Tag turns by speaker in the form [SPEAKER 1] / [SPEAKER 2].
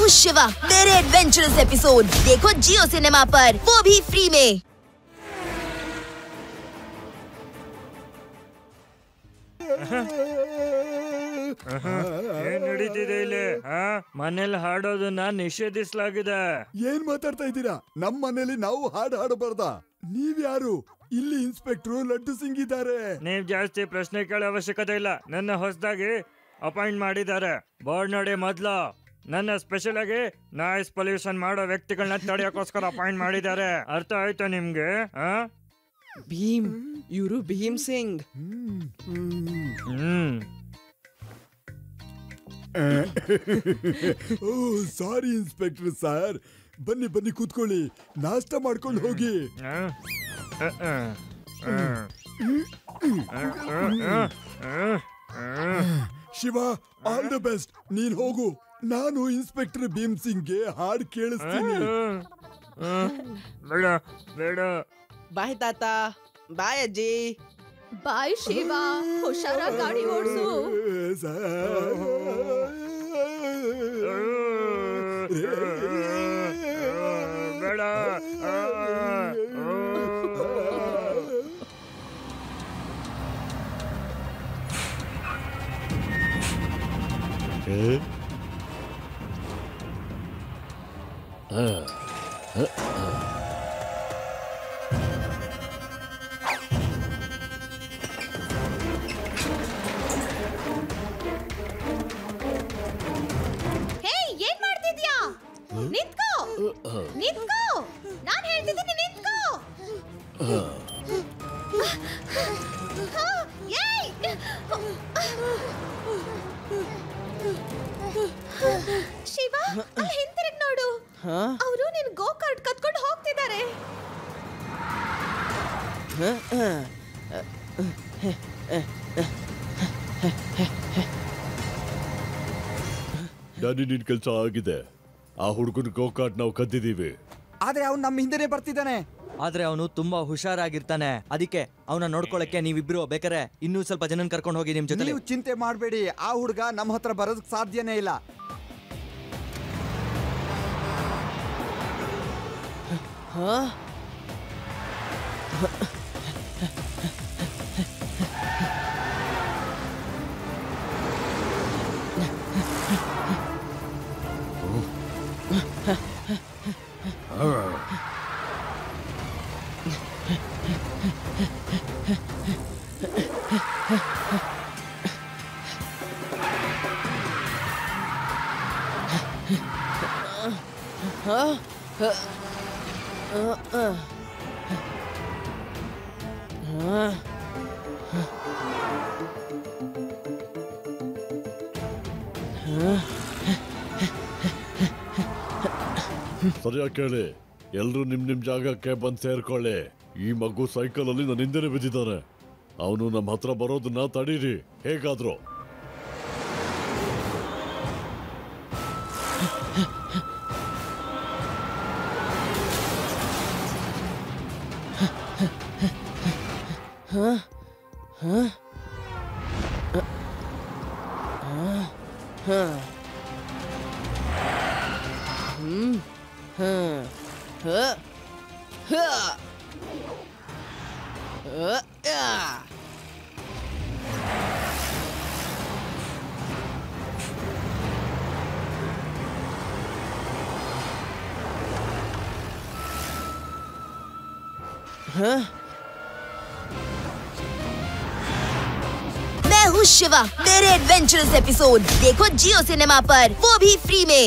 [SPEAKER 1] हूँ शिवा, मेरे adventurous episode देखो जियो सिनेमा पर, वो भी फ्री में।
[SPEAKER 2] ಏನ್ ನಡೀತಿದೆ ಇಲ್ಲಿ? ಮನೇಲಿ ಹಾಡೋದನ್ನ ನಿಷೇಧಿಸಲಾಗಿದೆ.
[SPEAKER 3] ಏನ್ ಮಾತಾಡ್ತಾ ಇದ್ದೀರಾ? ನಮ್ ಮನೇಲಿ ನಾವು ಹಾಡು ಹಾಡಬಾರ್ದ? ನೀವ್ಯಾರು? ಇಲ್ಲಿ ಇನ್ಸ್ಪೆಕ್ಟರ್ ಲಡ್ಡು ಸಿಂಗ್ ಇದ್ದಾರೆ.
[SPEAKER 2] ನೀವ್ ಜಾಸ್ತಿ ಪ್ರಶ್ನೆ ಕೇಳೋ ಅವಶ್ಯಕತೆ ಇಲ್ಲ. ನನ್ನ ಹೊಸದಾಗಿ ಅಪಾಯಿಂಟ್ ಮಾಡಿದ್ದಾರೆ. ಬೋರ್ಡ್ ನೋಡಿ ಮೊದ್ಲು. ನನ್ನ ಸ್ಪೆಷಲ್ ಆಗಿ ನಾಯ್ಸ್ ಪೊಲ್ಯೂಷನ್ ಮಾಡೋ ವ್ಯಕ್ತಿಗಳನ್ನ ತಡೆಯೋಕೋಸ್ಕರ ಅಪಾಯಿಂಟ್ ಮಾಡಿದ್ದಾರೆ. ಅರ್ಥ ಆಯ್ತಾ ನಿಮ್ಗೆ?
[SPEAKER 4] ಭೀಮ್, ಇವರು ಭೀಮ್ ಸಿಂಗ್.
[SPEAKER 3] ಓ ಸಾರಿ ಇನ್ಸ್ಪೆಕ್ಟರ್ ಸರ್. ಬನ್ನಿ ಬನ್ನಿ ಕೂತ್ಕೊಳ್ಳಿ, ನಾಷ್ಟ ಮಾಡ್ಕೊಂಡು ಹೋಗಿ. Shiva, all the best. ನೀನ್ ಹೋಗು, ನಾನು ಇನ್ಸ್ಪೆಕ್ಟರ್ ಭೀಮ್ ಸಿಂಗ್ಗೆ ಹಾಡು ಕೇಳಿಸ್ತೀನಿ.
[SPEAKER 2] ಬೇಡ ಬೇಡ.
[SPEAKER 4] ಬಾಯ್ ತಾತ, ಬಾಯ್ ಅಜ್ಜಿ.
[SPEAKER 1] ಬಾಯ್ ಶಿವಾ, ಹುಷಾರಾಗಿ ಗಾಡಿ ಓಡಿಸು.
[SPEAKER 2] ಬೇಡ.
[SPEAKER 1] ಏನ್ ಮಾಡ್ತಿದ್ಯಾ? ನಿಂತ್ಕೋ, ನಿಂತ್ಕೋ, ನಾನ್ ಹೇಳ್ತಿದ್ದೀನಿ ನಿಂತ್ಕೋ. ಶಿವ, ಅಲ್ಲಿ ಹಿಂತಿರುಗಿ ನೋಡು. ಅವರು ನಿನ್ ಗೋ ಕಾರ್ಟ್ ಕತ್ಕೊಂಡು ಹೋಗ್ತಿದ್ದಾರೆ.
[SPEAKER 3] ಡ್ಯಾಡಿ, ನಿನ್ ಕೆಲ್ಸ ಆಗಿದೆ. ಆ ಹುಡುಗನ ಗೋಕಾಟ್ ನಾವು ಕದ್ದಿದೀವಿ.
[SPEAKER 5] ಆದ್ರೆ ಅವ್ನು ನಮ್ಮ ಹಿಂದೆನೆ ಬರ್ತಿದ್ದಾನೆ.
[SPEAKER 6] ಆದ್ರೆ ಅವನು ತುಂಬಾ ಹುಷಾರಾಗಿರ್ತಾನೆ. ಅದಕ್ಕೆ ಅವನ ನೋಡ್ಕೊಳಕ್ಕೆ ನೀವಿಬ್ರು ಬೇಕಾರೆ ಇನ್ನೂ ಸ್ವಲ್ಪ ಜನನ್ ಕರ್ಕೊಂಡು ಹೋಗಿ ನಿಮ್ ಜೊತೆ.
[SPEAKER 5] ನೀವು ಚಿಂತೆ ಮಾಡಬೇಡಿ, ಆ ಹುಡುಗ ನಮ್ಮ ಹತ್ರ ಬರೋದಕ್ಕೆ ಸಾಧ್ಯನೇ ಇಲ್ಲ.
[SPEAKER 3] ಸರಿಯಾಗಿ ಕೇಳಿ, ಎಲ್ರು ನಿಮ್ ಜಾಗಕ್ಕೆ ಬಂದ್ ಸೇರ್ಕೊಳ್ಳಿ. ಈ ಮಗು ಸೈಕಲ್ ಅಲ್ಲಿ ನನ್ನ ಹಿಂದೆನೆ ಬಿದ್ದಿದ್ದಾನೆ. ಅವನು ನಮ್ಮ ಹತ್ರ ಬರೋದನ್ನ ತಡೀರಿ ಹೇಗಾದ್ರು.
[SPEAKER 1] मैं हूँ शिवा, मेरे एडवेंचरस एपिसोड देखो जियो सिनेमा पर, वो भी फ्री में।